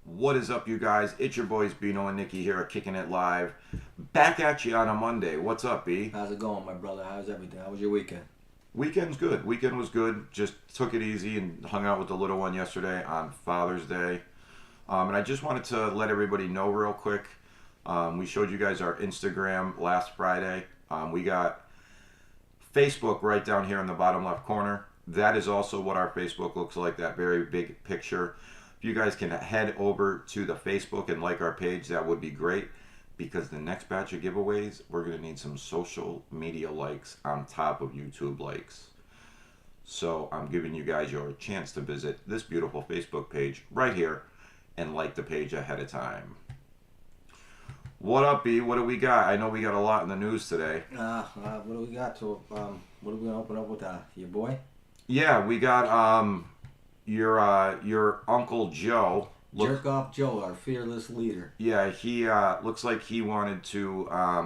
What is up, you guys? It's your boys Bino and Nicky here at Kicking It Live. Back at you on a Monday. What's up, B? How's it going, my brother? How's everything? How was your weekend? Weekend's good. Weekend was good. Just took it easy and hung out with the little one yesterday on Father's Day. And I just wanted to let everybody know real quick. We showed you guys our Instagram last Friday. We got Facebook right down here in the bottom left corner. That is also what our Facebook looks like, that very big picture. If you guys can head over to the Facebook and like our page, that would be great, because the next batch of giveaways, we're going to need some social media likes on top of YouTube likes. So I'm giving you guys your chance to visit this beautiful Facebook page right here and like the page ahead of time. What up, B? What do we got? I know we got a lot in the news today. What do we got? So, what are we going to open up with? Your boy? Yeah, we got your Uncle Joe. Jerk Off Joe, our fearless leader. Yeah, he looks like he wanted to, I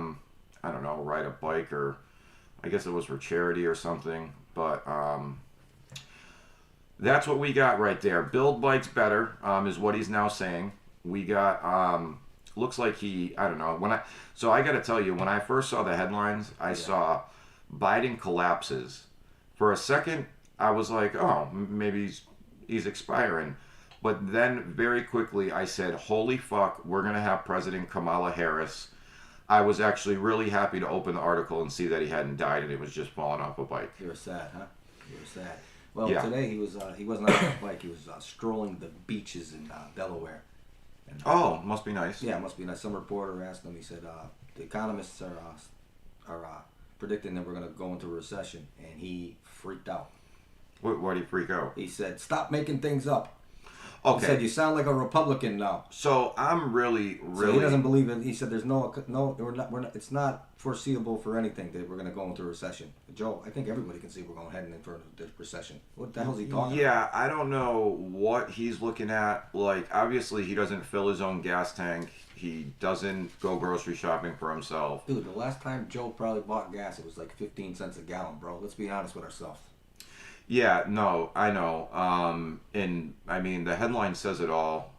don't know, ride a bike, or I guess it was for charity or something. But that's what we got right there. Build bikes better is what he's now saying. We got, looks like he, I don't know. So I got to tell you, when I first saw the headlines, I saw Biden collapses. For a second, I was like, oh, maybe he's expiring. But then very quickly I said, holy fuck, we're going to have President Kamala Harris. I was actually really happy to open the article and see that he hadn't died and it was just falling off a bike. You were sad, huh? You were sad. Well, Yeah. today he wasn't on a bike. He was strolling the beaches in Delaware. And, Oh, must be nice. yeah, it must be nice. Some reporter asked him, he said, the economists are predicting that we're going to go into a recession. And he freaked out. Why do you freak out? He said, stop making things up. Okay. He said, you sound like a Republican now. So I'm really. So he doesn't believe it. He said, "There's no, we're not. It's not foreseeable for anything that we're going to go into a recession." Joe, I think everybody can see we're going heading into a recession. What the hell is he talking about? Yeah, I don't know what he's looking at. Like, obviously, he doesn't fill his own gas tank. He doesn't go grocery shopping for himself. Dude, the last time Joe probably bought gas, it was like 15 cents a gallon, bro. Let's be honest with ourselves. Yeah, no, I know. And I mean, the headline says it all.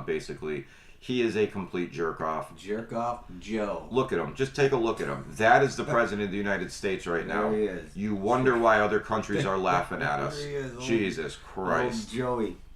Basically, he is a complete jerk off. Jerk off Joe. Look at him. Just take a look at him. That is the president of the United States right now. There he is. You wonder why other countries are laughing at us. There he is. Jesus Christ.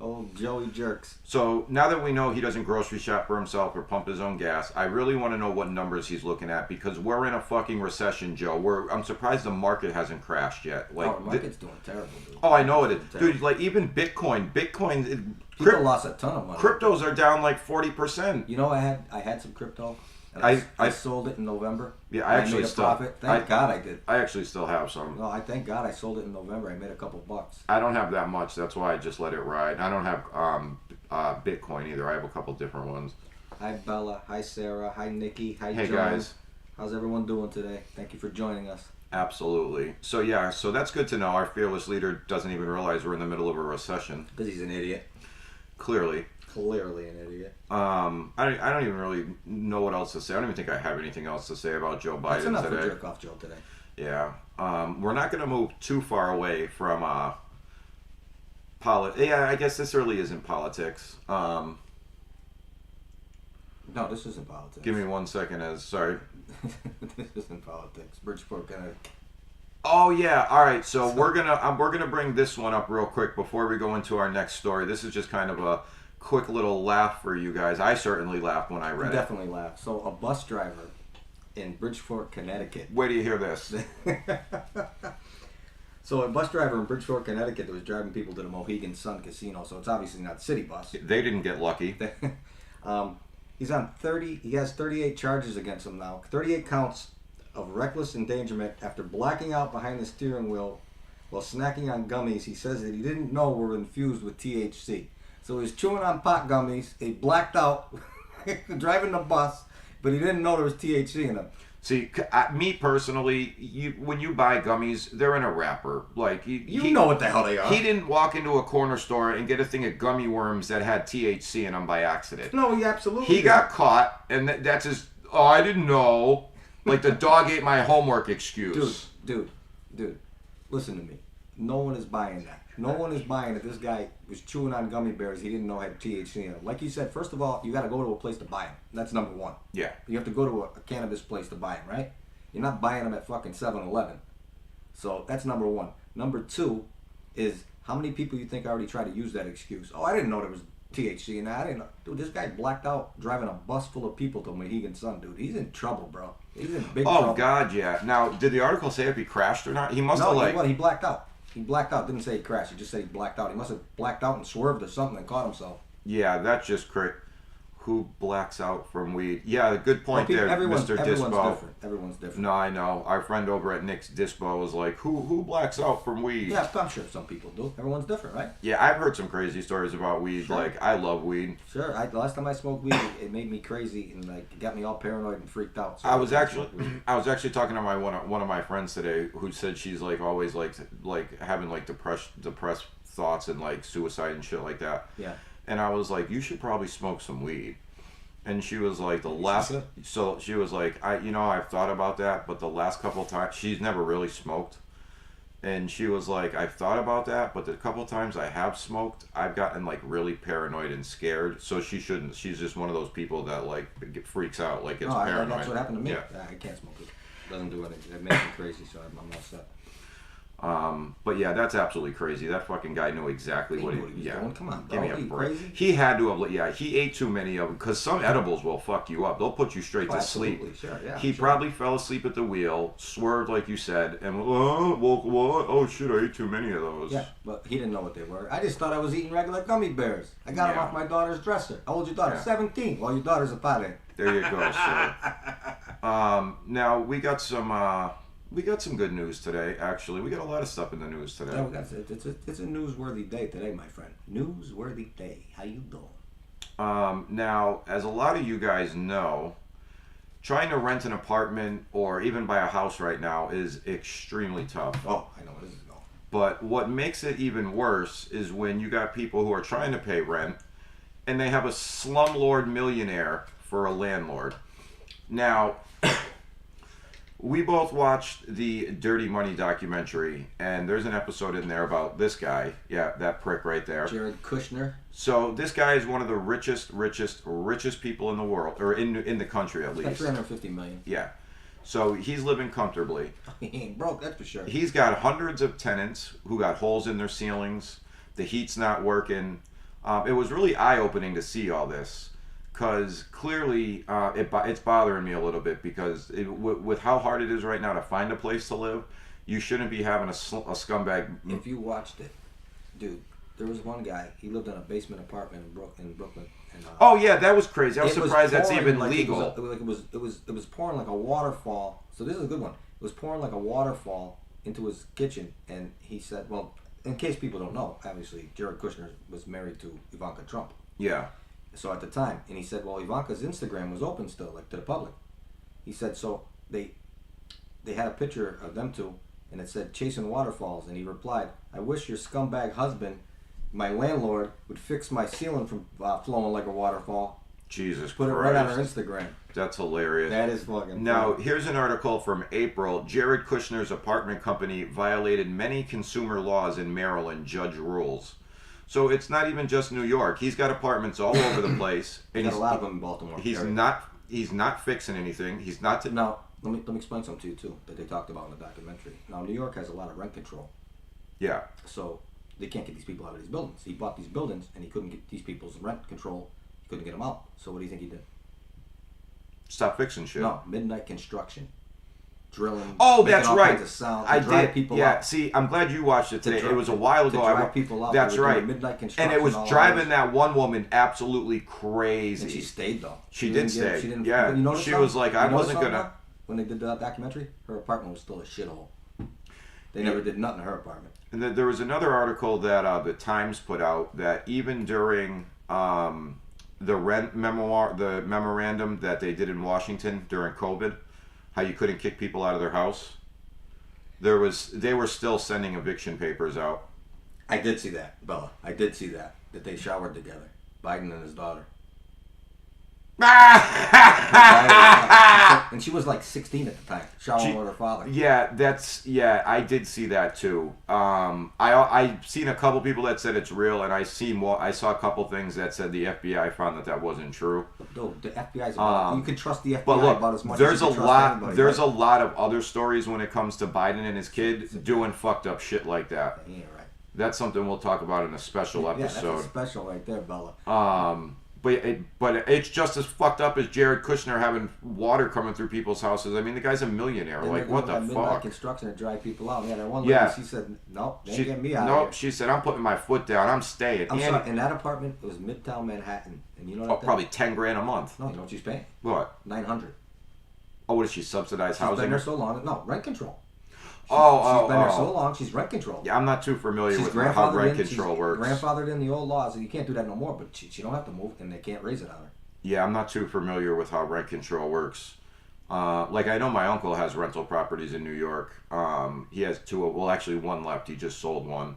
Old Joey jerks. So now that we know he doesn't grocery shop for himself or pump his own gas, I really want to know what numbers he's looking at, because we're in a fucking recession, Joe. I'm surprised the market hasn't crashed yet. Like, the market's doing terrible, dude. Oh, I know it is. Terrible. Dude, like even Bitcoin. People lost a ton of money. Cryptos are down like 40%. You know, I had some crypto. And I sold it in November. Yeah, I actually made a still. profit. Thank God I did. I actually still have some. No, I thank God I sold it in November. I made a couple bucks. I don't have that much. That's why I just let it ride. I don't have Bitcoin either. I have a couple different ones. Hi Bella. Hi Sarah. Hi Nicky. Hi Hey John. guys. How's everyone doing today? Thank you for joining us. Absolutely. So yeah, so that's good to know. Our fearless leader doesn't even realize we're in the middle of a recession. Because he's an idiot. Clearly. Clearly an idiot. I don't even really know what else to say. I don't even think I have anything else to say about Joe Biden That's enough today. for jerk off Joe today. Yeah. We're not going to move too far away from Yeah, I guess this really isn't politics. No, this isn't politics. Give me 1 second. Sorry. This isn't politics. Bridgeport, Connecticut. Oh yeah. All right. So we're gonna bring this one up real quick before we go into our next story. This is just kind of a quick little laugh for you guys. I certainly laughed when I read it. Definitely laughed. So a bus driver in Bridgeport, Connecticut. Wait till you hear this. So a bus driver in Bridgeport, Connecticut that was driving people to the Mohegan Sun Casino. So it's obviously not a city bus. They didn't get lucky. He's on 30. He has 38 charges against him now. 38 counts of reckless endangerment after blacking out behind the steering wheel while snacking on gummies he says that he didn't know were infused with THC. So he was chewing on pot gummies. He blacked out driving the bus, but he didn't know there was THC in them. See, me personally, when you buy gummies, they're in a wrapper. Like You know what the hell they are. He didn't walk into a corner store and get a thing of gummy worms that had THC in them by accident. No, he absolutely He did. got caught, and that's his. Oh, I didn't know. Like the dog ate my homework excuse. Dude, listen to me. No one is buying that. No one is buying it. This guy was chewing on gummy bears he didn't know had THC in them. Like you said, first of all, you got to go to a place to buy them. That's number one. Yeah. You have to go to a cannabis place to buy them, right? You're not buying them at fucking 7-Eleven. So that's number one. Number two is how many people you think already tried to use that excuse? Oh, I didn't know there was THC in that. I didn't know. Dude, this guy blacked out driving a bus full of people to Mohegan Sun, dude. He's in trouble, bro. He's in big trouble. Oh, God, yeah. Now, did the article say if he crashed or not? He must have, like... No, he blacked out. He blacked out. Didn't say he crashed. He just said he blacked out. He must have blacked out and swerved or something and caught himself. Yeah, that's just crazy. Who blacks out from weed? Yeah, good point there, Mr. Everyone's Dispo. different. Everyone's different. No, I know. Our friend over at Nick's Dispo was like, who blacks out from weed? Yeah, I'm sure some people do. Everyone's different, right? Yeah, I've heard some crazy stories about weed. Sure. Like, I love weed. Sure. The last time I smoked weed, it made me crazy and like it got me all paranoid and freaked out. So I was actually talking to one of my friends today who said she's like always like having like depressed thoughts and like suicide and shit like that. Yeah. And I was like, you should probably smoke some weed. And she was like, so she was like, I've thought about that, but the last couple of times, she's never really smoked. And she was like, I've thought about that, but the couple of times I have smoked, I've gotten like really paranoid and scared. So she shouldn't. She's just one of those people that like freaks out, like it's paranoid. That's what happened to me. Yeah. I can't smoke it. Doesn't do anything. It makes me crazy, so I'm all set. But yeah, that's absolutely crazy. That fucking guy knew exactly what he was doing. Come on, bro. Give me a break. Crazy? He had to have. Yeah, he ate too many of them because some edibles will fuck you up. They'll put you straight to sleep. Sure, yeah, he probably fell asleep at the wheel, swerved like you said, and what? Oh shit, I ate too many of those. Yeah, but he didn't know what they were. I just thought I was eating regular gummy bears. I got them off my daughter's dresser. How old's your daughter? 17. Well, your daughter's a padre. There you go, sir. Now we got some. We got some good news today, actually. We got a lot of stuff in the news today. Yeah, it's a newsworthy day today, my friend. Newsworthy day. How you doing? Now, as a lot of you guys know, trying to rent an apartment or even buy a house right now is extremely tough. Oh, I know what this is going. But what makes it even worse is when you got people who are trying to pay rent and they have a slumlord millionaire for a landlord. Now... We both watched the Dirty Money documentary, and there's an episode in there about this guy. Yeah, that prick right there. Jared Kushner. So this guy is one of the richest people in the world, or in the country at least. Like $350 million. Yeah. So he's living comfortably. He ain't broke, that's for sure. He's got hundreds of tenants who got holes in their ceilings. The heat's not working. It was really eye-opening to see all this. Because clearly it's bothering me a little bit because with how hard it is right now to find a place to live, you shouldn't be having a scumbag. If you watched it, dude, there was one guy. He lived in a basement apartment in Brooklyn. And, oh yeah, that was crazy. I was surprised that's even legal. It was pouring like a waterfall. So this is a good one. It was pouring like a waterfall into his kitchen, and he said, well, in case people don't know, obviously Jared Kushner was married to Ivanka Trump. Yeah. So at the time, and he said, well, Ivanka's Instagram was open still, like to the public. He said, so they had a picture of them two, and it said, chasing waterfalls, and he replied, I wish your scumbag husband, my landlord, would fix my ceiling from flowing like a waterfall. Jesus Put Christ. it right on her Instagram. That's hilarious. That is fucking Now, funny. here's an article from April. Jared Kushner's apartment company violated many consumer laws in Maryland, judge rules. So it's not even just New York. He's got apartments all over the place. And he's got a lot of them in Baltimore. He's not fixing anything. He's not. Now, let me explain something to you too that they talked about in the documentary. Now, New York has a lot of rent control. Yeah. So they can't get these people out of these buildings. He bought these buildings and he couldn't get these people's rent control. He couldn't get them out. So what do you think he did? Stop fixing shit. No, midnight construction. Drilling. Oh, that's all right. Kinds of sound I drive did. People Yeah. out. See, I'm glad you watched it today. It was a while ago. To drive people out. That's right. Midnight And construction. it was driving that one woman absolutely crazy. And she stayed though. She did stay. She didn't. Yeah. You notice she something? was like, You I notice wasn't something gonna. now? When they did that documentary, her apartment was still a shithole. They never did nothing to her apartment. And then there was another article that the Times put out that even during the memorandum that they did in Washington during COVID, how you couldn't kick people out of their house. They were still sending eviction papers out. I did see that, Bella. I did see that they showered together, Biden and his daughter. And she was like 16 at the time, showering with her father. Yeah, I did see that too. I've seen a couple people that said it's real, and I saw a couple things that said the FBI found that wasn't true. No, the FBI's about you can trust the FBI but look, about as much there's as you can trust anybody. There's a lot of other stories when it comes to Biden and his kid doing fucked up shit like that. Yeah, right. That's something we'll talk about in a special episode. Yeah, that's a special right there, Bella. But it's just as fucked up as Jared Kushner having water coming through people's houses. I mean, the guy's a millionaire. And like, what the fuck? Construction to drive people out. Yeah, that one lady, she said, nope, they ain't getting me out of here. She said, I'm putting my foot down. I'm staying. I'm sorry, in that apartment, it was Midtown Manhattan. And you know what? Probably $10,000 a month. No, you know what she's paying? What? $900. Oh, what does she subsidize housing? She's been there so long. No, rent control. She's been there so long, she's rent control. Yeah, I'm not too familiar with how rent control works. Grandfathered in the old laws, and you can't do that no more, but she don't have to move, and they can't raise it on her. Yeah, I'm not too familiar with how rent control works. Like, I know my uncle has rental properties in New York. He has two, well, actually one left. He just sold one.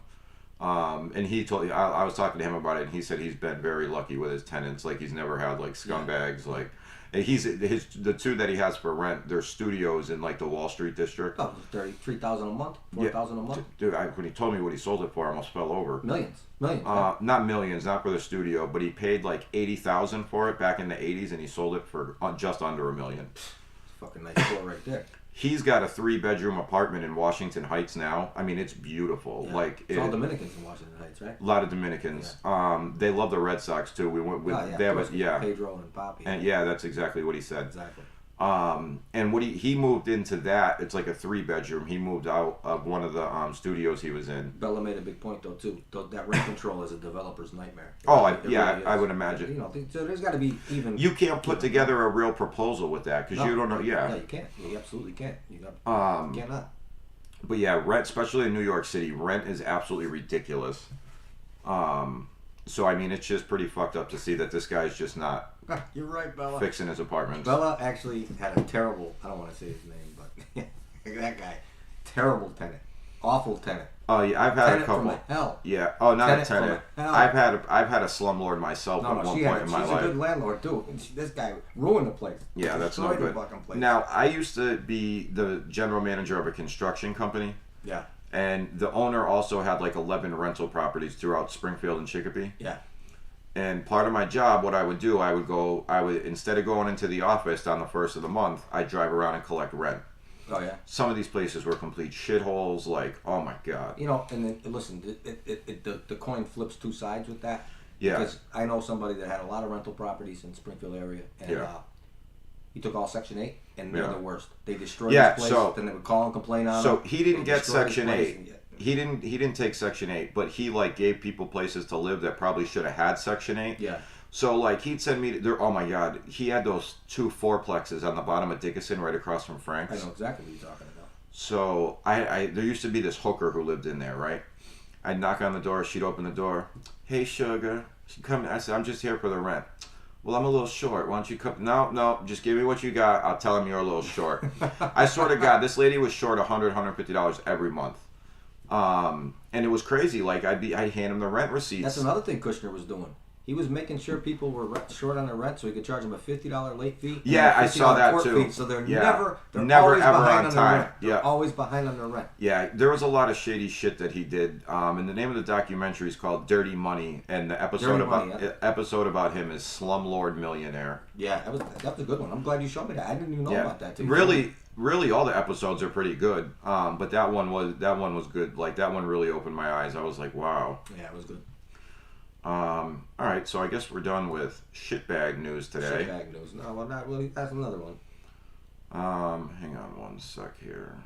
And he told me, I was talking to him about it, and he said he's been very lucky with his tenants. Like, he's never had, like, scumbags, like... the two that he has for rent, they're studios in like the Wall Street district. Oh, $33,000 a month, $4,000 a month. Dude, when he told me what he sold it for, I almost fell over. Millions. Not millions, not for the studio, but he paid like $80,000 for it back in the '80s, and he sold it for just under $1 million. It's a fucking nice store right there. He's got a 3-bedroom apartment in Washington Heights now. I mean, it's beautiful. Yeah. Like it's all Dominicans in Washington Heights, right? A lot of Dominicans. Yeah. They love the Red Sox too. We went with Pedro and Poppy. And yeah, that's exactly what he said. Exactly. And what he moved into that. It's like a 3-bedroom. He moved out of one of the studios he was in. Bella made a big point though too. That rent control is a developer's nightmare. I would imagine. You know, so there's got to be even. You can't put together a real proposal with that because you don't know. Yeah, you can't. You absolutely can't. You cannot. But yeah, rent, especially in New York City, rent is absolutely ridiculous. So I mean, it's just pretty fucked up to see that this guy's just not. You're right, Bella. Fixing his apartments. Bella actually had a terrible. I don't want to say his name, but that guy, terrible tenant, awful tenant. Oh yeah, I've had tenant a couple. From hell. Yeah. Oh, not tenant a tenant. I've had a slumlord myself at one point in my life. She's a good landlord too. And this guy ruined the place. Yeah, that's no good. Now I used to be the general manager of a construction company. Yeah. And the owner also had like 11 rental properties throughout Springfield and Chicopee. Yeah. And part of my job, what I would do, I would instead of going into the office on the first of the month, I'd drive around and collect rent. Oh yeah. Some of these places were complete shitholes. Like, oh my god. You know, and then listen, the coin flips two sides with that. Yeah. Because I know somebody that had a lot of rental properties in the Springfield area, and he took all Section 8, and they're the worst. They destroyed his place, then they would call and complain on him. So he didn't get Section 8. He didn't take Section 8, but he like gave people places to live that probably should have had Section 8. Yeah. So like he'd send me there. Oh my god, he had those 2 4-plexes on the bottom of Dickinson, right across from Frank's. I know exactly what you're talking about. So I there used to be this hooker who lived in there, right? I'd knock on the door, she'd open the door. Hey sugar, she'd come. I said, I'm just here for the rent. Well, I'm a little short. Why don't you come? No, just give me what you got. I'll tell him you're a little short. I swear to God, this lady was short $100, $150 every month. And it was crazy. Like I'd hand him the rent receipts. That's another thing Kushner was doing. He was making sure people were short on their rent, so he could charge them a $50 late fee. Yeah, I saw that too. So they're never always ever behind on time. They're always behind on their rent. Yeah, there was a lot of shady shit that he did. And the name of the documentary is called Dirty Money, and the episode about him is Slumlord Millionaire. Yeah, that was a good one. I'm glad you showed me that. I didn't even know about that too. Really, all the episodes are pretty good. But that one was good. Like that one really opened my eyes. I was like, wow. Yeah, it was good. All right, so I guess we're done with shitbag news today. Shitbag news. No, well, not really. That's another one. Hang on one sec here.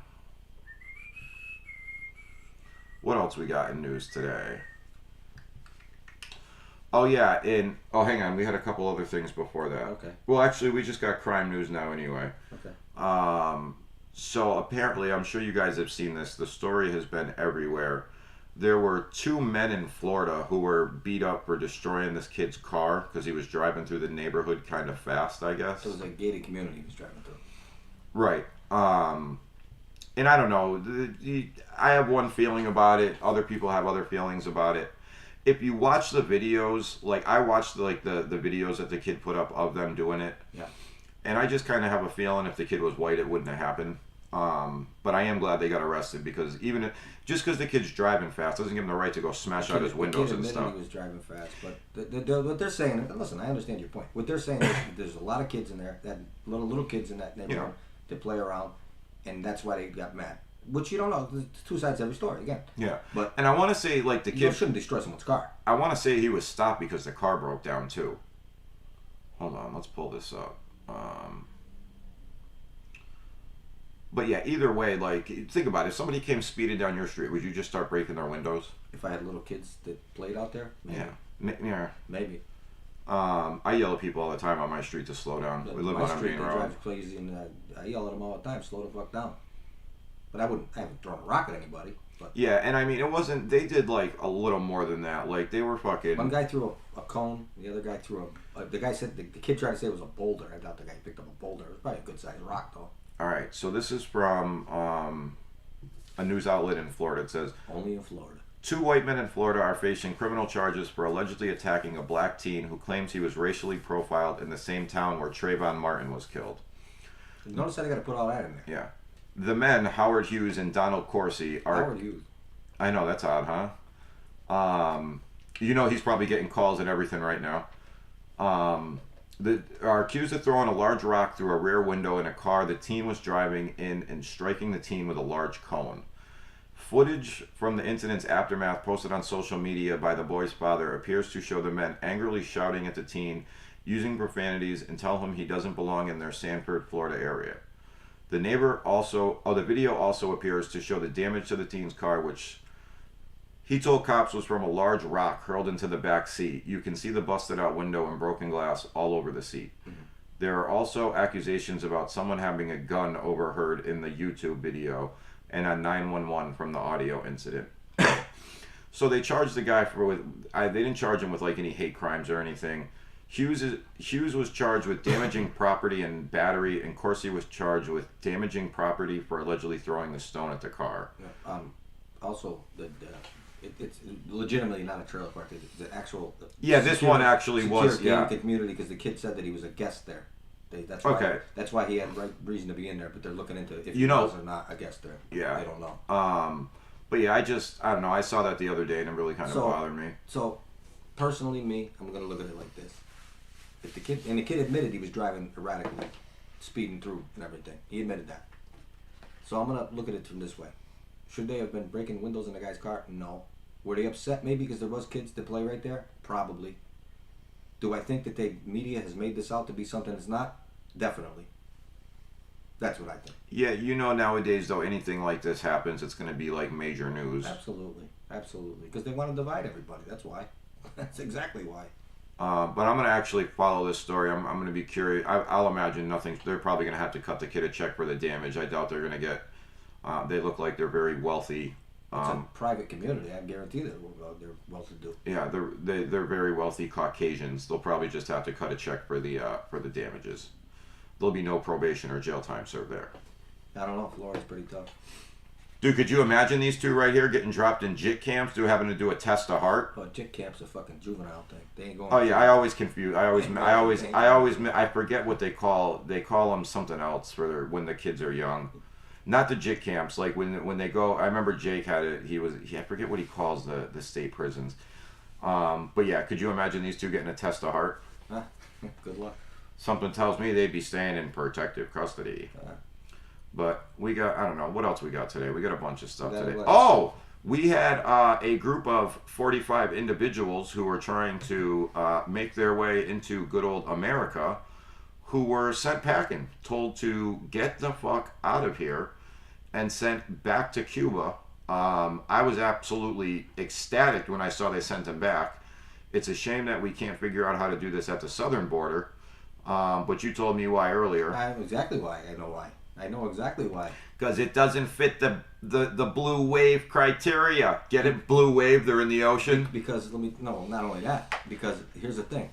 What else we got in news today? Oh yeah, hang on, we had a couple other things before that. Okay. Well, actually, we just got crime news now anyway. Okay. So apparently, I'm sure you guys have seen this. The story has been everywhere. There were 2 men in Florida who were beat up for destroying this kid's car because he was driving through the neighborhood kind of fast, I guess. So it was a gated community he was driving through. Right. And I don't know. I have one feeling about it. Other people have other feelings about it. if you watch the videos, like I watched the videos that the kid put up of them doing it. Yeah. And I just kind of have a feeling if the kid was white, it wouldn't have happened. But I am glad they got arrested because just because the kid's driving fast doesn't give him the right to go smash out his windows and stuff. He was driving fast, but what they're saying, listen, I understand your point. What they're saying is there's a lot of kids in there, that little kids in that neighborhood, that play around, and that's why they got mad. Which you don't know. There's two sides to every story again. Yeah, but and I want to say like the kid you shouldn't destroy someone's car. I want to say he was stopped because the car broke down too. Hold on, let's pull this up. But yeah, either way, like think about it. If somebody came speeding down your street, would you just start breaking their windows? If I had little kids that played out there, maybe. Yeah. Maybe. I yell at people all the time on my street to slow down. We live on a main road. Drive crazy, and I yell at them all the time. Slow the fuck down. But I haven't thrown a rock at anybody. But yeah, and I mean, it wasn't. They did like a little more than that. Like they were fucking. One guy threw a cone. The other guy threw the guy said the kid tried to say it was a boulder. I doubt the guy picked up a boulder. It was probably a good sized rock though. All right, so this is from a news outlet in Florida. It says only in Florida. 2 white men in Florida are facing criminal charges for allegedly attacking a black teen who claims he was racially profiled in the same town where Trayvon Martin was killed. Notice how they got to put all that in there. Yeah. The men, Howard Hughes and Donald Corsi, are... Howard Hughes. I know, that's odd, huh? You know he's probably getting calls and everything right now. Are accused of throwing a large rock through a rear window in a car the teen was driving in and striking the teen with a large cone. Footage from the incident's aftermath posted on social media by the boy's father appears to show the men angrily shouting at the teen, using profanities, and tell him he doesn't belong in their Sanford, Florida area. The video also appears to show the damage to the teen's car, which he told cops was from a large rock hurled into the back seat. You can see the busted out window and broken glass all over the seat. Mm-hmm. There are also accusations about someone having a gun overheard in the YouTube video and on 911 from the audio incident. So they charged the guy they didn't charge him with like any hate crimes or anything. Hughes was charged with damaging property and battery, and Corsi was charged with damaging property for allegedly throwing the stone at the car. Yeah, also, it's legitimately not a trailer park. The actual this one actually was the community because the kid said that he was a guest there. That's why he had reason to be in there. But they're looking into if he was or not a guest there. Yeah, they don't know. But yeah, I don't know. I saw that the other day and it really kind of bothered me. So, personally, I'm gonna look at it like this. If the kid admitted he was driving erratically, speeding through and everything. He admitted that. So I'm gonna look at it from this way. Should they have been breaking windows in the guy's car? No. Were they upset maybe because there was kids to play right there? Probably. Do I think that media has made this out to be something it's not? Definitely. That's what I think. Yeah, nowadays though, anything like this happens, it's going to be like major news. Absolutely. Because they want to divide everybody. That's why. That's exactly why. But I'm going to actually follow this story. I'm going to be curious. I'll imagine nothing. They're probably going to have to cut the kid a check for the damage. I doubt they're going to get... they look like they're very wealthy. It's a private community. I guarantee they're well-to-do. Yeah, they're very wealthy Caucasians. They'll probably just have to cut a check for the damages. There'll be no probation or jail time served there. I don't know. Florida's pretty tough. Dude, could you imagine these two right here getting dropped in JIT camps, having to do a test of heart? Oh, JIT camp's a fucking juvenile thing. They ain't going. Oh yeah, I always confuse. I forget what they call. They call them something else for when the kids are young. Not the JIT camps, like when they go. I remember Jake had it. I forget what he calls the state prisons. But yeah, could you imagine these two getting a test of heart? Good luck. Something tells me they'd be staying in protective custody. But we got, I don't know, what else we got today? We got a bunch of stuff today. Oh, we had a group of 45 individuals who were trying to make their way into good old America, who were sent packing, told to get the fuck out of here, and sent back to Cuba. I was absolutely ecstatic when I saw they sent them back. It's a shame that we can't figure out how to do this at the southern border. But you told me why earlier. I know exactly why. I know exactly why. Because it doesn't fit the blue wave criteria. Get it? Blue wave, they're in the ocean? Because, not only that. Because here's the thing.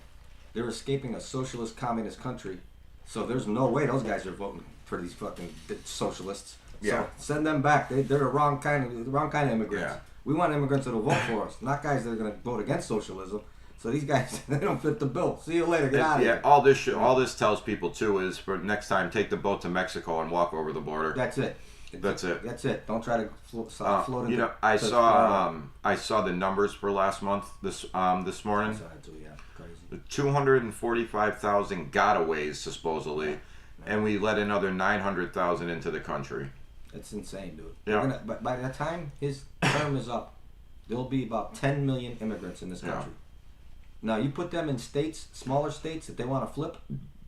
They're escaping a socialist communist country. So there's no way those guys are voting for these fucking socialists. Yeah. So send them back. They're the wrong kind of immigrants. We want immigrants that'll vote for us, not guys that are going to vote against socialism. So these guys, they don't fit the bill. See you later. Get out of here. All this tells people too is for next time, take the boat to Mexico and walk over the border. That's it. That's it. Don't try to float into. I saw the numbers for last month this morning. I saw that too. Yeah, crazy. 245,000 gotaways supposedly, and we let another 900,000 into the country. It's insane, dude. Yeah. But by the time his term is up, there'll be about 10 million immigrants in this country. Now, you put them in states, smaller states, that they want to flip,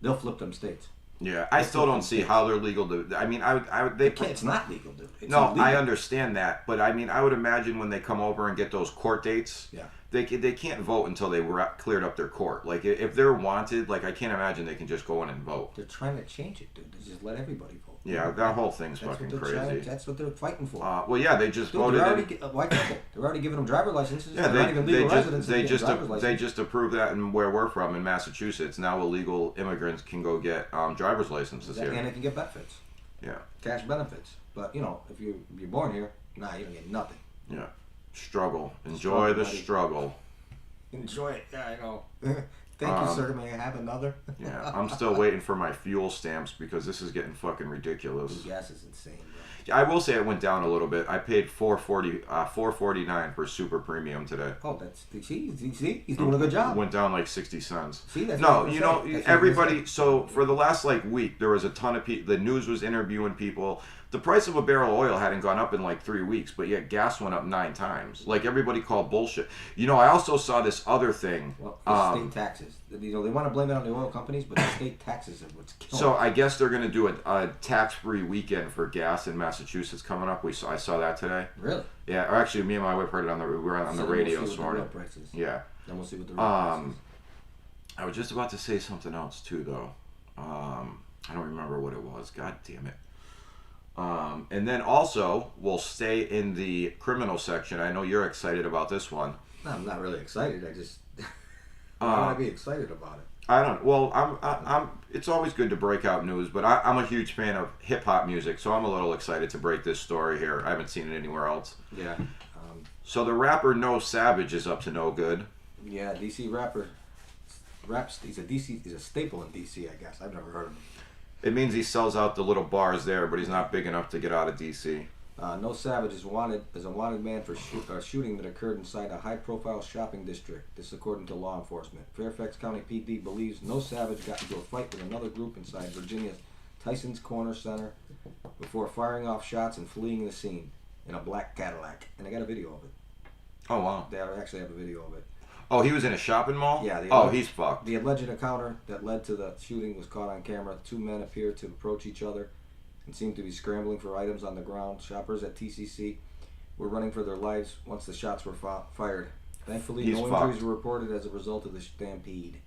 they'll flip them states. Yeah, I still don't see how they're legal to. I mean, It's not legal, dude. It's no, illegal. I understand that, but I mean, I would imagine when they come over and get those court dates, they can't vote until they cleared up their court. Like if they're wanted, like I can't imagine they can just go in and vote. They're trying to change it, dude. They just let everybody vote. Yeah, that whole thing's fucking crazy. That's what they're fighting for. Well, yeah, they just voted. Why can't they? They're already giving them driver licenses. Yeah, they're not even legal residents. They just approved that in where we're from in Massachusetts. Now illegal immigrants can go get driver's licenses here, and they can get benefits. Yeah, cash benefits. But you know, if you're born here, you don't get nothing. Yeah, struggle. Enjoy the struggle. Enjoy it. Yeah, I know. Thank you, sir. May I have another? Yeah, I'm still waiting for my fuel stamps because this is getting fucking ridiculous. Gas is insane, bro. Yeah, I will say it went down a little bit. I paid $4.49 for super premium today. Oh, see, he's doing a good job. Went down like 60 cents. See, that's everybody. So for the last week, there was a ton of people. The news was interviewing people. The price of a barrel of oil hadn't gone up in like 3 weeks, but yet gas went up 9 times. Like everybody called bullshit. I also saw this other thing. Well, state taxes. They want to blame it on the oil companies, but the state taxes are what's killing. So I guess they're going to do a tax-free weekend for gas in Massachusetts coming up. I saw that today. Really? Yeah. Or actually, me and my wife heard it on the radio this morning. Yeah. Then we'll see what the real price is. I was just about to say something else too, though. I don't remember what it was. God damn it. And then also, we'll stay in the criminal section. I know you're excited about this one. No, I'm not really excited. I just I want to be excited about it. I don't. Well, I'm. It's always good to break out news, but I'm a huge fan of hip hop music, so I'm a little excited to break this story here. I haven't seen it anywhere else. Yeah. So the rapper No Savage is up to no good. Yeah, DC rapper. He's a staple in DC, I guess. I've never heard of him. It means he sells out the little bars there, but he's not big enough to get out of DC. No Savage is a wanted man for shooting that occurred inside a high-profile shopping district. This according to law enforcement. Fairfax County PD believes No Savage got into a fight with another group inside Virginia's Tyson's Corner Center before firing off shots and fleeing the scene in a black Cadillac. And I got a video of it. Oh, wow. They actually have a video of it. Oh, he was in a shopping mall? Yeah. He's fucked. The alleged encounter that led to the shooting was caught on camera. The two men appeared to approach each other and seemed to be scrambling for items on the ground. Shoppers at TCC were running for their lives once the shots were fired. Thankfully, no injuries were reported as a result of the stampede.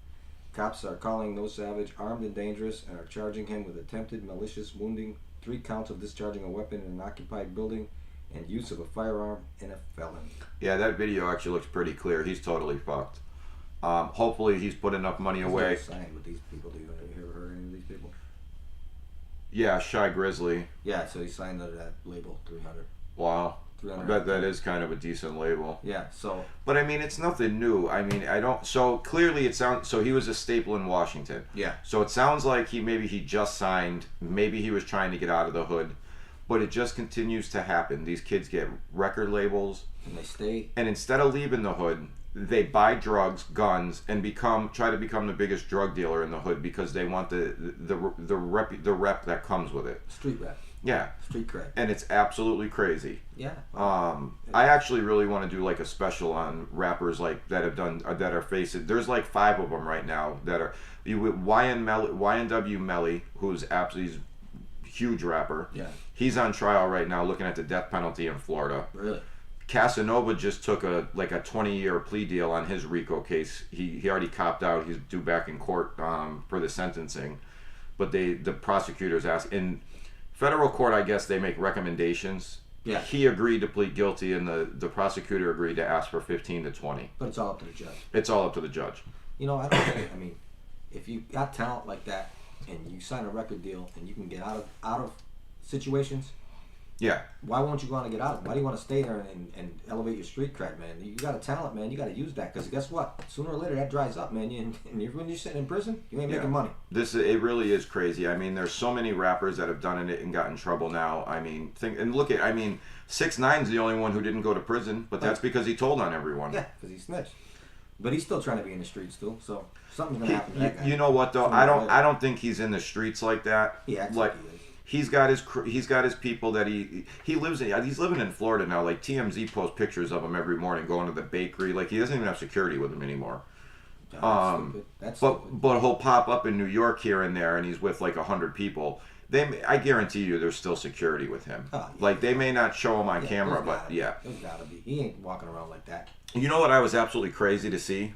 Cops are calling No Savage armed and dangerous and are charging him with attempted malicious wounding, 3 counts of discharging a weapon in an occupied building, and use of a firearm in a felony. Yeah, that video actually looks pretty clear. He's totally fucked. Hopefully he's put enough money away. Signed with these people. Have you ever heard of any of these people? Yeah, Shy Grizzly. Yeah, so he signed under that label, 300. Wow. I bet that is kind of a decent label. Yeah, so... But I mean, it's nothing new. I mean, so clearly it sounds... So he was a staple in Washington. Yeah. So it sounds like he just signed. Maybe he was trying to get out of the hood. But it just continues to happen. These kids get record labels. And they stay. And instead of leaving the hood, they buy drugs, guns, and try to become the biggest drug dealer in the hood because they want the rep that comes with it. Street rep. Yeah. Street cred. And it's absolutely crazy. Yeah. I actually really want to do like a special on rappers like that are facing. There's like 5 of them right now that are YNW Melly, who's absolutely huge rapper. Yeah. He's on trial right now looking at the death penalty in Florida. Really? Casanova just took a 20-year plea deal on his RICO case. He already copped out. He's due back in court for the sentencing. But the prosecutors asked in federal court, I guess they make recommendations. Yeah. He agreed to plead guilty and the prosecutor agreed to ask for 15 to 20. But it's all up to the judge. It's all up to the judge. I don't think I mean, if you got talent like that and you sign a record deal and you can get out of situations, Yeah. Why won't you go on and get out of it? Why do you want to stay there and elevate your street cred, man? You got a talent, man. You got to use that because guess what? Sooner or later that dries up, man. When you're sitting in prison, you ain't making money. It really is crazy. I mean, there's so many rappers that have done it and got in trouble now. I mean, look at 6ix9ine's the only one who didn't go to prison, but that's because he told on everyone. Yeah, because he snitched. But he's still trying to be in the streets too, so something's gonna happen to that guy. You know what though? I don't think he's in the streets like that. He acts like he is. He's got his people that he lives in. He's living in Florida now. Like TMZ posts pictures of him every morning going to the bakery. Like he doesn't even have security with him anymore. That's stupid. But he'll pop up in New York here and there, and he's with like 100 people. I guarantee you, there's still security with him. Oh, yeah. Like they may not show him on camera, but there's gotta be. He ain't walking around like that. You know what I was absolutely crazy to see?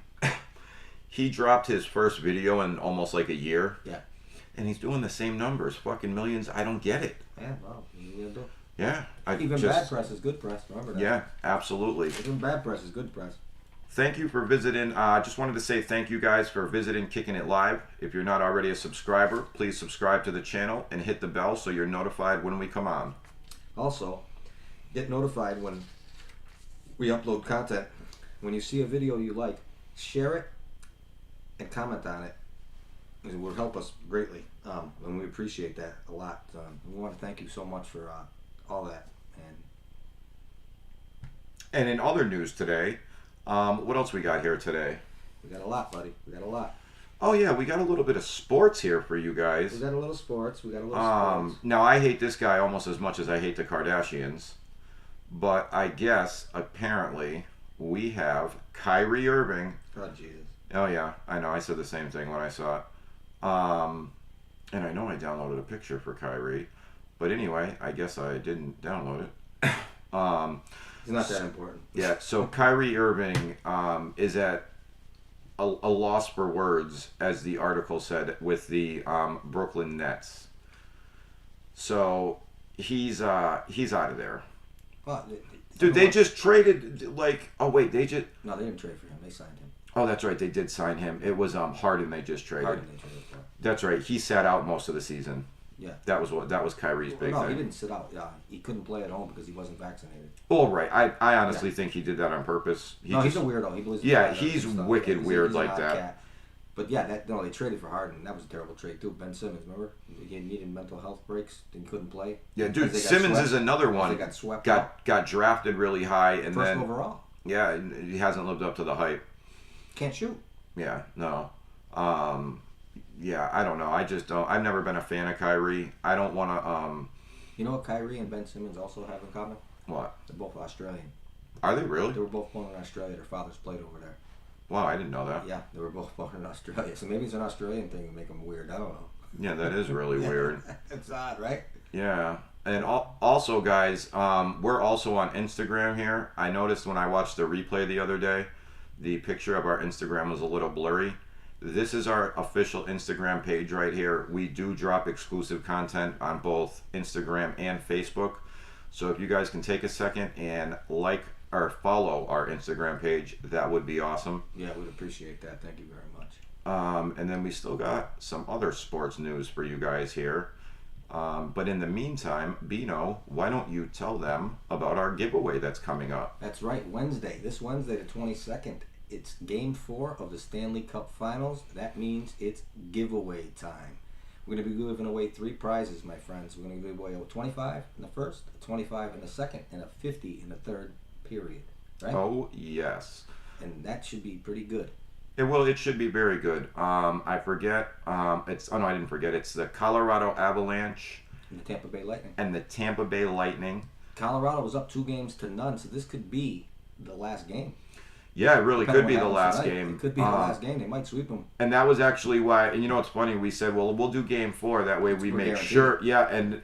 He dropped his first video in almost like a year. Yeah. And he's doing the same numbers, fucking millions. I don't get it. Yeah, well, you do. Yeah. Bad press is good press. Remember that. Yeah, absolutely. Even bad press is good press. Thank you for visiting. I just wanted to say thank you guys for visiting Kicking It Live. If you're not already a subscriber, please subscribe to the channel and hit the bell so you're notified when we come on. Also, get notified when we upload content. When you see a video you like, share it and comment on it. It will help us greatly, and we appreciate that a lot. We want to thank you so much for all that. And in other news today, what else we got here today? We got a lot, buddy. We got a lot. Oh yeah, we got a little bit of sports here for you guys. We got a little sports. Sports. Now I hate this guy almost as much as I hate the Kardashians, but I guess apparently we have Kyrie Irving. Oh Jesus. Oh yeah, I know. I said the same thing when I saw it. And I know I downloaded a picture for Kyrie, but anyway, I guess I didn't download it. It's not that important. Yeah, so Kyrie Irving is at a loss for words, as the article said, with the Brooklyn Nets. So he's out of there. Well, Dude, they just traded no, they didn't trade for him. They signed him. Oh, that's right. They did sign him. It was Harden they just traded. Harden they traded for. That's right. He sat out most of the season. Yeah. That was Kyrie's big thing. No, he didn't sit out. Yeah, he couldn't play at home because he wasn't vaccinated. Oh, right. I honestly think he did that on purpose. He's a weirdo. He believes. Yeah, he's wicked weird he's like that. Cat. But yeah, they traded for Harden. That was a terrible trade too. Ben Simmons, remember? He needed mental health breaks. Then couldn't play. Yeah, dude. Simmons is another one. They got swept. Got drafted really high and first then overall. Yeah, he hasn't lived up to the hype. Can't shoot. Yeah, no. Yeah, I don't know. I just don't. I've never been a fan of Kyrie. I don't want to. You know what Kyrie and Ben Simmons also have in common? What? They're both Australian. Are they really? They were both born in Australia. Their fathers played over there. Wow, I didn't know that. Yeah, they were both born in Australia. So maybe it's an Australian thing to make them weird. I don't know. Yeah, that is really weird. It's odd, right? Yeah. And also, guys, we're also on Instagram here. I noticed when I watched the replay the other day, the picture of our Instagram was a little blurry. This is our official Instagram page right here. We do drop exclusive content on both Instagram and Facebook. So if you guys can take a second and like or follow our Instagram page, that would be awesome. Yeah, we'd appreciate that. Thank you very much. And then we still got some other sports news for you guys here. But in the meantime, Bino, why don't you tell them about our giveaway that's coming up? That's right, Wednesday. This Wednesday, the 22nd. It's Game 4 of the Stanley Cup Finals. That means it's giveaway time. We're going to be giving away 3 prizes, my friends. We're going to give away a 25 in the first, a 25 in the second, and a 50 in the third period. Right? Oh, yes. And that should be pretty good. It should be very good. I forget. I didn't forget. It's the Colorado Avalanche. And the Tampa Bay Lightning. And the Tampa Bay Lightning. Colorado was up 2-0, so this could be the last game. Yeah, it really could be the last game. It could be the last game. They might sweep them. And that was actually why. And you know what's funny? We said, well, we'll do Game 4. That way we make sure. Yeah, and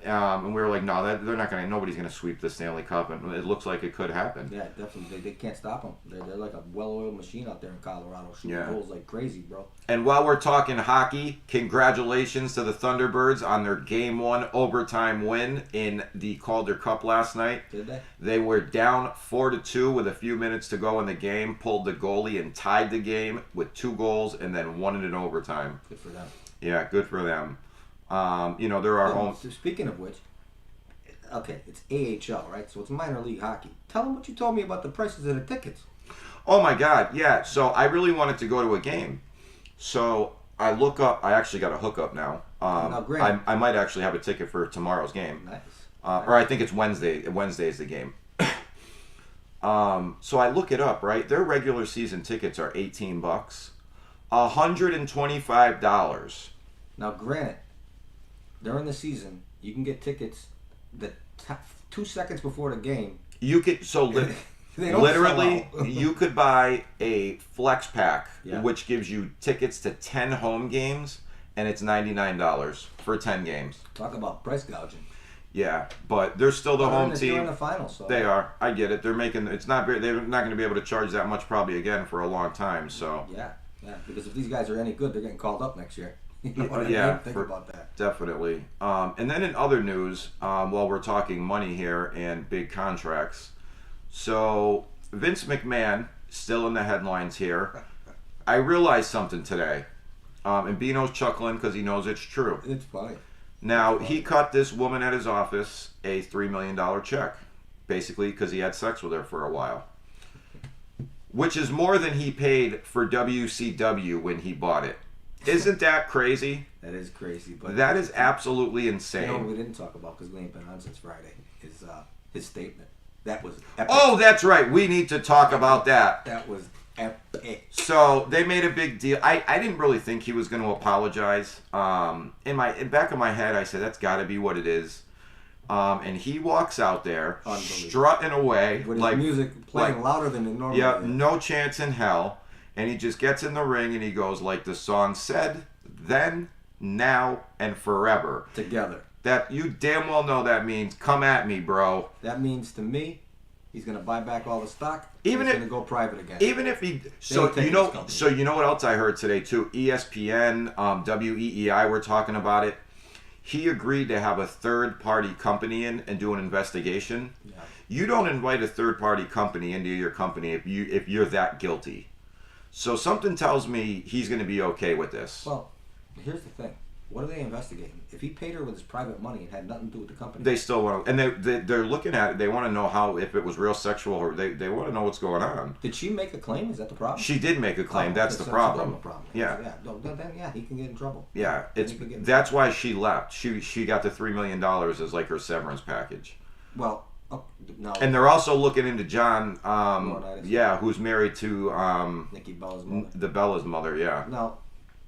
we were like, no, they're not gonna. Nobody's gonna sweep the Stanley Cup, and it looks like it could happen. Yeah, definitely. They can't stop them. They're like a well-oiled machine out there in Colorado, shooting goals like crazy, bro. And while we're talking hockey, congratulations to the Thunderbirds on their Game 1 overtime win in the Calder Cup last night. Did they? They were down 4-2 with a few minutes to go in the game, pulled the goalie and tied the game with 2 goals and then won it in overtime. Good for them. Yeah, good for them. They're our home. So speaking of which, okay, it's AHL, right? So it's minor league hockey. Tell them what you told me about the prices of the tickets. Oh my God, yeah. So I really wanted to go to a game. So I look up. I actually got a hookup now. Now, great. I might actually have a ticket for tomorrow's game. Nice. Or I think it's Wednesday. Wednesday is the game. So I look it up. Right, their regular season tickets are $18, $125. Now, granted, during the season, you can get tickets that 2 seconds before the game. You could They don't literally sell out. you could buy a flex pack, Yeah. which gives you tickets to 10 home games, and it's $99 for 10 games. Talk about price gouging. Yeah, but they're still the home They're in team. the finals, so They are. I get it. They're making. It's not very. They're not going to be able to charge that much probably again for a long time. So yeah. Because if these guys are any good, they're getting called up next year. You know what I Yeah, mean? Think about that. definitely. And then in other news, while we're talking money here and big contracts, so Vince McMahon still in the headlines here. I realized something today, and Bino's chuckling because he knows it's true. It's funny. Now, he cut this woman at his office a $3 million check, basically because he had sex with her for a while, which is more than he paid for WCW when he bought it. Isn't that crazy? That is crazy. But That is absolutely insane. You know what we didn't talk about because we ain't been on since Friday is his statement. That was epic. Oh, that's right. We need to talk about that. That was epic. So they made a big deal. I didn't really think he was going to apologize. In back of my head, I said that's got to be what it is. And he walks out there strutting away With his music playing louder than it normally yeah, is. no chance in hell. And he just gets in the ring and he goes like the song said, then, now, and forever. Together. That you damn well know that means come at me, bro. That means to me, he's gonna buy back all the stock. Even he's if gonna go private again. Even if he you know what else I heard today too? ESPN, WEEI were talking about it. He agreed to have a third party company in and do an investigation. Yeah. You don't invite a third party company into your company if you're that guilty. So something tells me he's going to be okay with this. Well, here's the thing. What are they investigating? If he paid her with his private money and had nothing to do with the company, They still want to, and they're looking at it. They want to know how, if it was real sexual, or they want to know what's going on. did she make a claim? Is that the problem? She did make a claim. Oh, That's the so problem. it's a problem. Yeah. Then he can get in trouble. Yeah, He can get in that's why she left. She got the $3 million as like her severance package. Well, no. And they're also looking into John, Laurinaitis. who's married to Nikki Bella's mother. the Bella's mother. Yeah,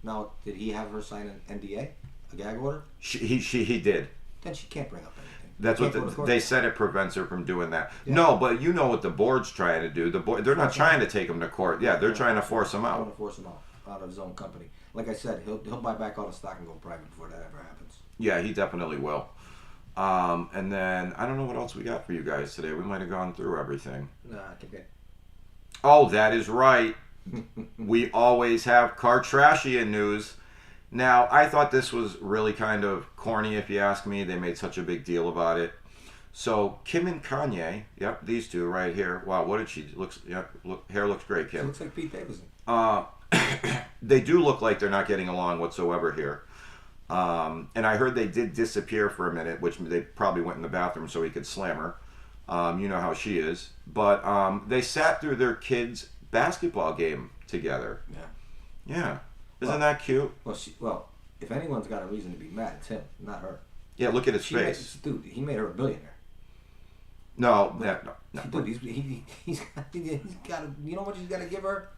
Now, did he have her sign an NDA, a gag order? he did. Then she can't bring up anything. That's Can't what go to court. they said. It prevents her from doing that. Yeah. No, but you know what the board's trying to do. They're not trying to take him to court. Yeah, they're trying to force him They're trying out. to force him out of his own company. Like I said, he'll buy back all the stock and go private before that ever happens. Yeah, he definitely will. And then I don't know what else we got for you guys today. We might have gone through everything. Nah, I think it. Oh, that is right. We always have Kardashian news. Now, I thought this was really kind of corny, if you ask me. They made such a big deal about it. So Kim and Kanye, yep, these two right here. Wow, what did she looks? Yeah, hair looks great, She Kim. looks like Pete Davidson. They do look like they're not getting along whatsoever here. And I heard they did disappear for a minute, which they probably went in the bathroom so he could slam her. You know how she is. But they sat through their kids' basketball game together. Yeah. Yeah. Isn't that cute? Well, if anyone's got a reason to be mad, it's him, not her. Yeah, look at his face. Dude, he made her a billionaire. No. Dude, he's got. You know what he's got to give her?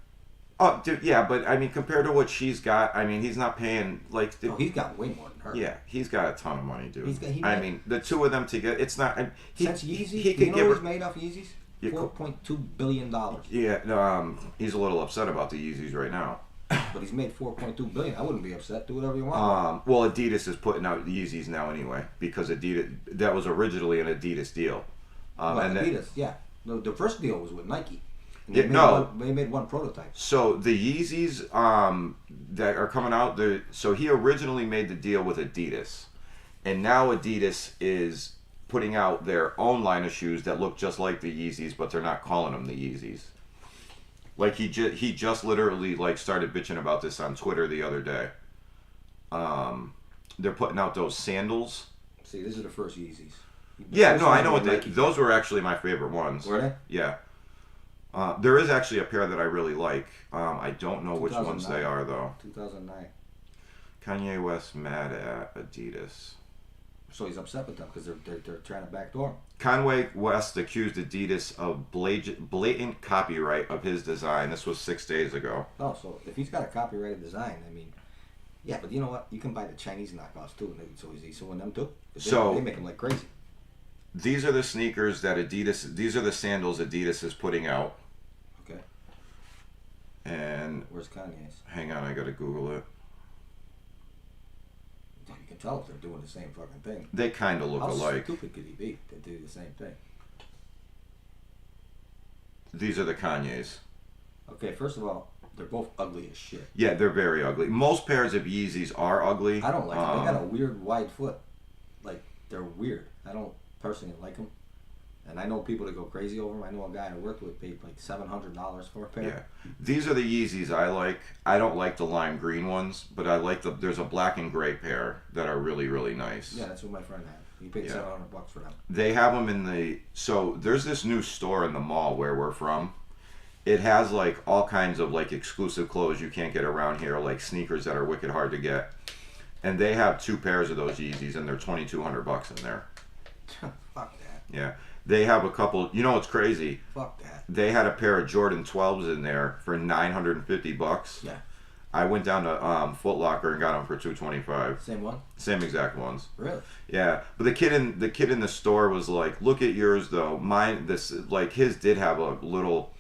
Oh, dude, yeah, but I mean, compared to what she's got, I mean, he's not paying like. He's got way more than her. Yeah, he's got a ton of money, dude. I mean, the two of them together, it's not. Since Yeezy, he could you know give what her. he's made off Yeezys? $4.2 billion. Yeah, he's a little upset about the Yeezys right now. But he's made $4.2 billion. I wouldn't be upset. Do whatever you want. Well, Adidas is putting out Yeezys now anyway because Adidas that was originally an Adidas deal. And Adidas, yeah. The first deal was with Nike. And they made one prototype. So the Yeezys that are coming out, so he originally made the deal with Adidas, and now Adidas is putting out their own line of shoes that look just like the Yeezys, but they're not calling them the Yeezys. Like he just literally like started bitching about this on Twitter the other day. They're putting out those sandals. See, these are the first Yeezys. Yeah, no, I know what those were actually my favorite ones. Were they? Yeah. There is actually a pair that I really like. I don't know which ones they are though. 2009. Kanye West mad at Adidas. So he's upset with them because they're trying to backdoor him. Kanye West accused Adidas of blatant copyright of his design. This was 6 days ago. Oh, so if he's got a copyrighted design, I mean, yeah, but you know what? You can buy the Chinese knockoffs too. So is he suing them too? They make them like crazy. These are the sneakers that Adidas. These are the sandals Adidas is putting out. Okay. And where's Kanye's? Hang on, I gotta Google it. You can tell if they're doing the same fucking thing. They kind of look alike. How stupid could he be to do the same thing? These are the Kanye's. Okay, first of all, they're both ugly as shit. Yeah, they're very ugly. Most pairs of Yeezys are ugly. I don't like them. They got a weird wide foot. Like, they're weird. I don't personally like them. And I know people that go crazy over them. I know a guy I worked with paid like $700 for a pair. Yeah. These are the Yeezys I like. I don't like the lime green ones, but I like there's a black and gray pair that are really, really nice. Yeah, that's what my friend had. He paid $700 for them. They have them in the... So, there's this new store in the mall where we're from. It has like all kinds of like exclusive clothes you can't get around here, like sneakers that are wicked hard to get. And they have 2 pairs of those Yeezys and they're $2,200 in there. Fuck that. Yeah. They have a couple, you know what's crazy? Fuck that. They had a pair of Jordan 12s in there for $950. Yeah. I went down to Foot Locker and got them for $225. Same one? Same exact ones. Really? Yeah. But the kid in the store was like, "Look at yours though. Mine his did have a little."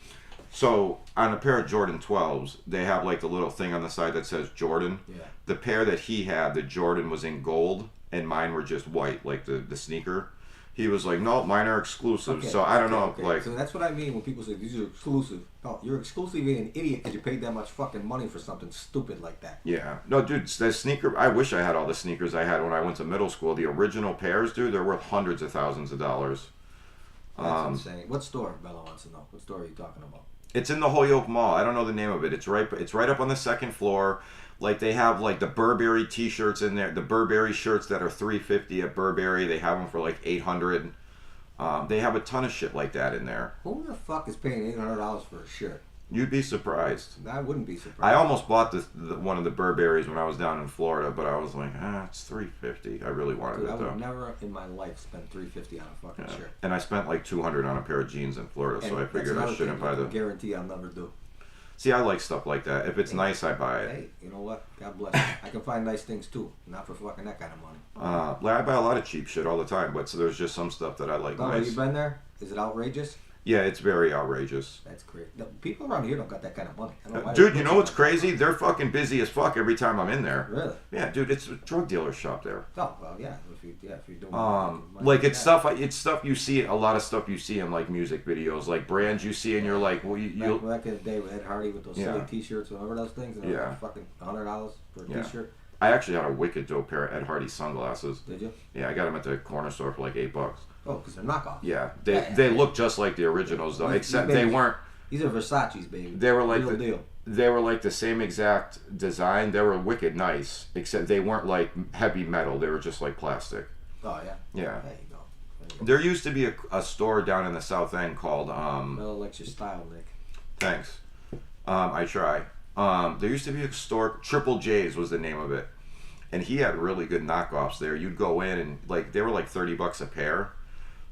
So on a pair of Jordan 12s, they have like the little thing on the side that says Jordan. Yeah. The pair that he had, the Jordan was in gold, and mine were just white, like the sneaker. He was like, "No, mine are exclusive." Okay, so I don't know, like. So that's what I mean when people say these are exclusive. No, you're exclusively being an idiot because you paid that much fucking money for something stupid like that. Yeah, no, dude, that sneaker. I wish I had all the sneakers I had when I went to middle school. The original pairs, dude, they're worth hundreds of thousands of dollars. That's insane. What store? Bella wants to know. What store are you talking about? It's in the Holyoke Mall. I don't know the name of it. It's right up on the second floor. Like they have like the Burberry T-shirts in there. The Burberry shirts that are $350 at Burberry. They have them for like $800. They have a ton of shit like that in there. Who the fuck is paying $800 for a shirt? You'd be surprised. I wouldn't be surprised. I almost bought one of the Burberrys when I was down in Florida, but I was like, it's $350. I really wanted it though. I would never in my life spend $350 on a fucking shirt. And I spent like $200 on a pair of jeans in Florida, so I figured I shouldn't buy them. Guarantee I'll never do. See, I like stuff like that. If it's nice, I buy it. Hey, you know what? God bless you. I can find nice things too. Not for fucking that kind of money. I buy a lot of cheap shit all the time, but so there's just some stuff that I like nice. Have you been there? Is it outrageous? Yeah, it's very outrageous. That's great. The people around here don't got that kind of money. I don't know why dude, you know what's crazy? They're fucking busy as fuck every time I'm in there. Really? Yeah, dude, it's a drug dealer shop there. Oh well, yeah. If you're doing like it's stuff you see, a lot of stuff you see in like music videos, like brands you see, and you're like, well, back in the day with Ed Hardy with those silly T-shirts, whatever those things. And fucking $100 for a T-shirt. I actually had a wicked dope pair of Ed Hardy sunglasses. Did you? Yeah, I got them at the corner store for like $8. Oh, because they're knockoffs. Yeah, they look just like the originals though, except they weren't. These are Versace's, baby. They were like real deal. They were like the same exact design. They were wicked nice, except they weren't like heavy metal. They were just like plastic. Oh yeah. Yeah. There you go. There used to be a store down in the South End called. Mel likes your style, Nick. Thanks. I try. There used to be a store. Triple J's was the name of it, and he had really good knockoffs there. You'd go in and like they were like $30 a pair.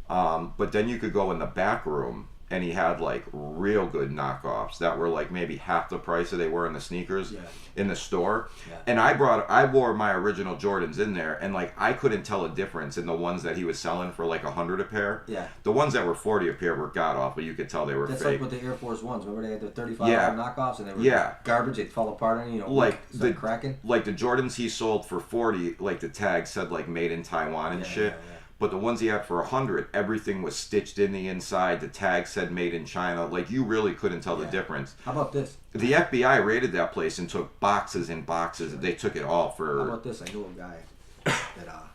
But then you could go in the back room and he had like real good knockoffs that were like maybe half the price that they were in the sneakers in the store. Yeah. And I wore my original Jordans in there and like I couldn't tell a difference in the ones that he was selling for like $100 a pair. Yeah. The ones that were $40 a pair were god awful. You could tell they were fake. That's like with the Air Force Ones. Remember they had the $35 knockoffs and they were garbage. They'd fall apart and like cracking. Like the Jordans he sold for $40, like the tag said like made in Taiwan and shit. Yeah. But the ones he had for $100, everything was stitched in the inside. The tag said made in China. Like, you really couldn't tell the difference. How about this? The FBI raided that place and took boxes and boxes. They took it all for... How about this? I knew a guy that,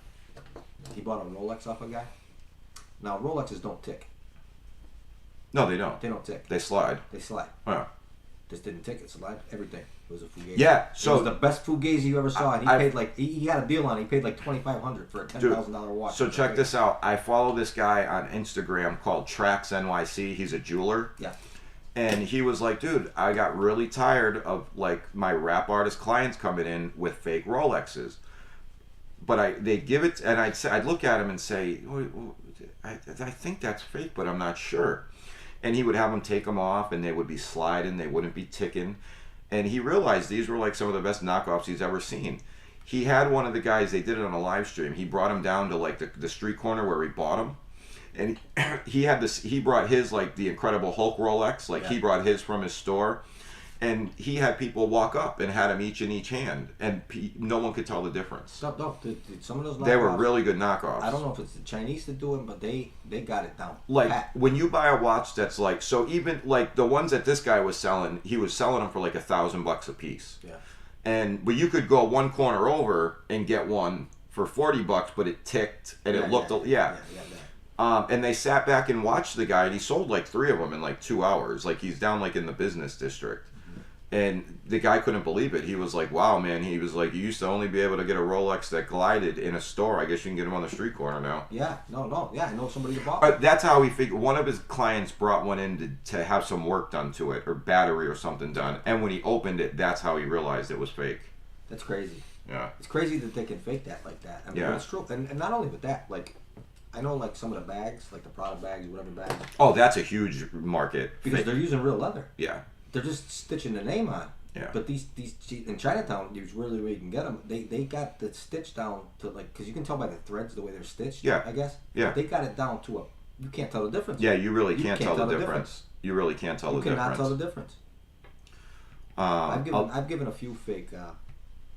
he bought a Rolex off a guy. Now, Rolexes don't tick. No, they don't. They don't tick. They slide. They slide. Yeah. This didn't tick. It slide. Everything. It was a Fugazi. Yeah, so it was the best Fugazi you ever saw. And he paid like he had a deal on it. He paid like $2,500 for a $10,000 watch. So check this out. I follow this guy on Instagram called Trax NYC. He's a jeweler. Yeah. And he was like, dude, I got really tired of like my rap artist clients coming in with fake Rolexes. But they give it, and I'd look at him and say, I think that's fake, but I'm not sure. And he would have them take them off, and they would be sliding, they wouldn't be ticking. And he realized these were like some of the best knockoffs he's ever seen. He had one of the guys, they did it on a live stream. He brought him down to like the street corner where he bought them. And he brought his like the Incredible Hulk Rolex, like he brought his from his store. And he had people walk up and had them each in each hand, and no one could tell the difference. No, some of those knockoffs, they were really good knockoffs. I don't know if it's the Chinese that do it, but they got it down. Like when you buy a watch that's like, so even like the ones that this guy was selling, he was selling them for like $1,000 a piece. Yeah. But you could go one corner over and get one for $40, but it ticked and it looked and they sat back and watched the guy, and he sold like 3 of them in like 2 hours. Like he's down like in the business district. And the guy couldn't believe it. He was like, wow, man. He was like, you used to only be able to get a Rolex that glided in a store. I guess you can get them on the street corner now. Yeah. No. Yeah, I know somebody who bought one. That's how he figured. One of his clients brought one in to have some work done to it, or battery or something done. And when he opened it, that's how he realized it was fake. That's crazy. Yeah. It's crazy that they can fake that like that. I mean, it's true. And not only with that, like, I know like some of the bags, like the Prada bags, whatever bags. Oh, that's a huge market. Because they're using real leather. Yeah. They're just stitching the name on. Yeah. But these in Chinatown, there's really where you can get them. They got the stitch down to like, because you can tell by the threads the way they're stitched. Yeah. I guess. Yeah. They got it down to you can't tell the difference. Yeah, you really can't tell the difference. You really can't tell the difference. You cannot tell the difference. I've given a few fake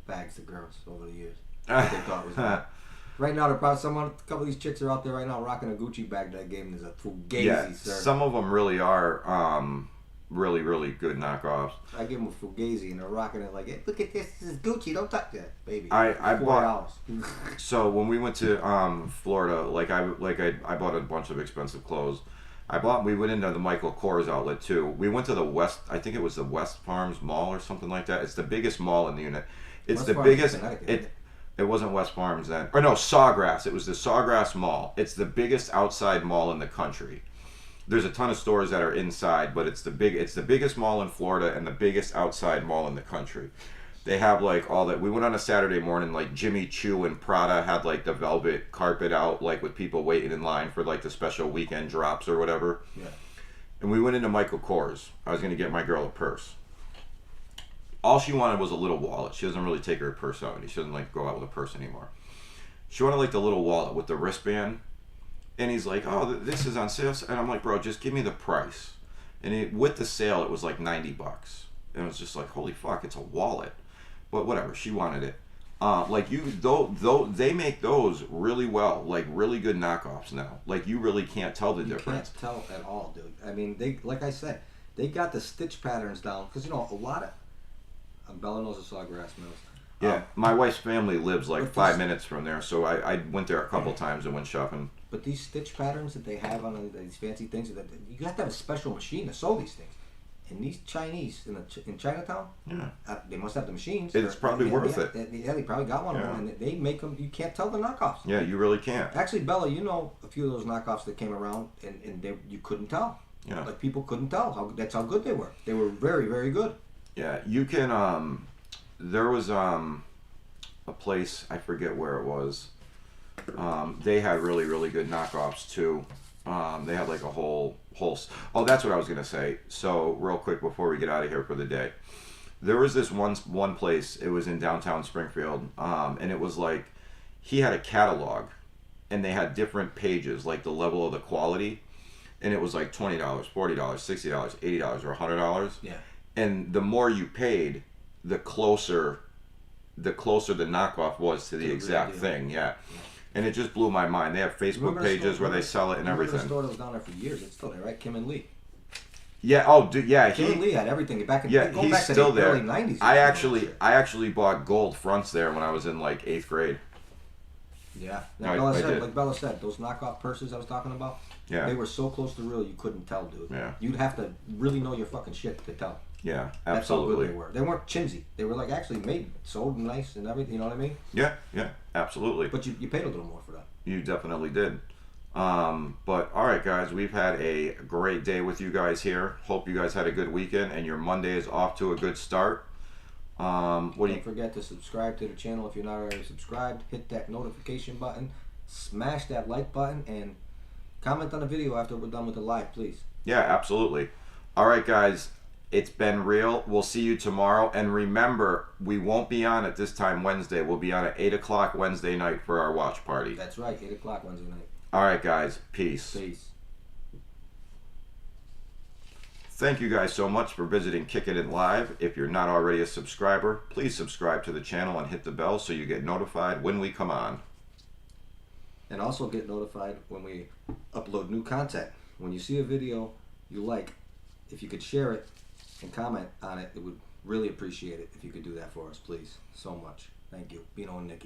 bags to girls over the years. They thought was bad. Right now, they're probably a couple of these chicks are out there right now rocking a Gucci bag that I gave them is a Fugazi, sir. Some of them really are really, really good knockoffs. I give them a Fugazi and they're rocking it like, hey, look at this is Gucci, don't touch that, baby. I bought. So when we went to Florida, I bought a bunch of expensive clothes. We went into the Michael Kors outlet too. We went to the West, I think it was the West Farms Mall or something like that. It's the biggest mall in the unit. It's the biggest. It wasn't West Farms then. Or no, Sawgrass. It was the Sawgrass Mall. It's the biggest outside mall in the country. There's a ton of stores that are inside, but it's the biggest mall in Florida and the biggest outside mall in the country. They have like all that. We went on a Saturday morning, like Jimmy Choo and Prada had like the velvet carpet out, like with people waiting in line for like the special weekend drops or whatever. Yeah. And we went into Michael Kors. I was gonna get my girl a purse. All she wanted was a little wallet. She doesn't really take her purse out. She doesn't like go out with a purse anymore. She wanted like the little wallet with the wristband. And he's like, oh, this is on sale. And I'm like, bro, just give me the price. And with the sale, it was like $90. And it was just like, holy fuck, it's a wallet. But whatever, she wanted it. They make those really well, like really good knockoffs now. Like you really can't tell the difference. You can't tell at all, dude. I mean, like I said, they got the stitch patterns down. Because, a lot of... Bella knows the Sawgrass Mills. Yeah, my wife's family lives like 5 minutes from there, so I went there a couple times and went shopping. But these stitch patterns that they have on these fancy things, you have to have a special machine to sew these things. And these Chinese in Chinatown, they must have the machines. It's probably worth it. They probably got one of them, and they make them. You can't tell the knockoffs. Yeah, you really can't. Actually, Bella, you know a few of those knockoffs that came around, and you couldn't tell. Yeah, like people couldn't tell. That's how good they were. They were very, very good. Yeah, you can. There was a place, I forget where it was. They had really, really good knockoffs too. They had like a whole. Oh, that's what I was gonna say. So real quick before we get out of here for the day, there was this one place. It was in downtown Springfield, and it was like he had a catalog, and they had different pages, like the level of the quality, and it was like $20, $40, $60, $80, or $100. Yeah. And the more you paid, the closer the knockoff was to the exact thing. Yeah. And it just blew my mind. They have Facebook pages where they sell it and everything. The store that was down there for years. It's still there, right? Kim and Lee. Yeah. Oh, dude. Yeah. Kim and Lee had everything back in he's back still to the there. early '90s. I actually bought gold fronts there when I was in like 8th grade. Yeah. Like Bella said, those knockoff purses I was talking about. Yeah. They were so close to real you couldn't tell, dude. Yeah. You'd have to really know your fucking shit to tell. Yeah, That's how absolutely. good they were. They weren't chintzy. They were like actually made, sold nice and everything. You know what I mean? Yeah, yeah, absolutely. But you paid a little more for them. You definitely did. But all right, guys, we've had a great day with you guys here. Hope you guys had a good weekend and your Monday is off to a good start. Don't forget to subscribe to the channel if you're not already subscribed. Hit that notification button, smash that like button, and comment on the video after we're done with the live, please. Yeah, absolutely. All right, guys, it's been real. We'll see you tomorrow. And remember, we won't be on at this time Wednesday. We'll be on at 8 o'clock Wednesday night for our watch party. That's right, 8 o'clock Wednesday night. All right, guys, peace. Peace. Thank you guys so much for visiting Kickin Live. If you're not already a subscriber, please subscribe to the channel and hit the bell so you get notified when we come on. And also get notified when we upload new content. When you see a video you like, if you could share it and comment on it, it would really appreciate it if you could do that for us, please. So much. Thank you. Bino and Nicky.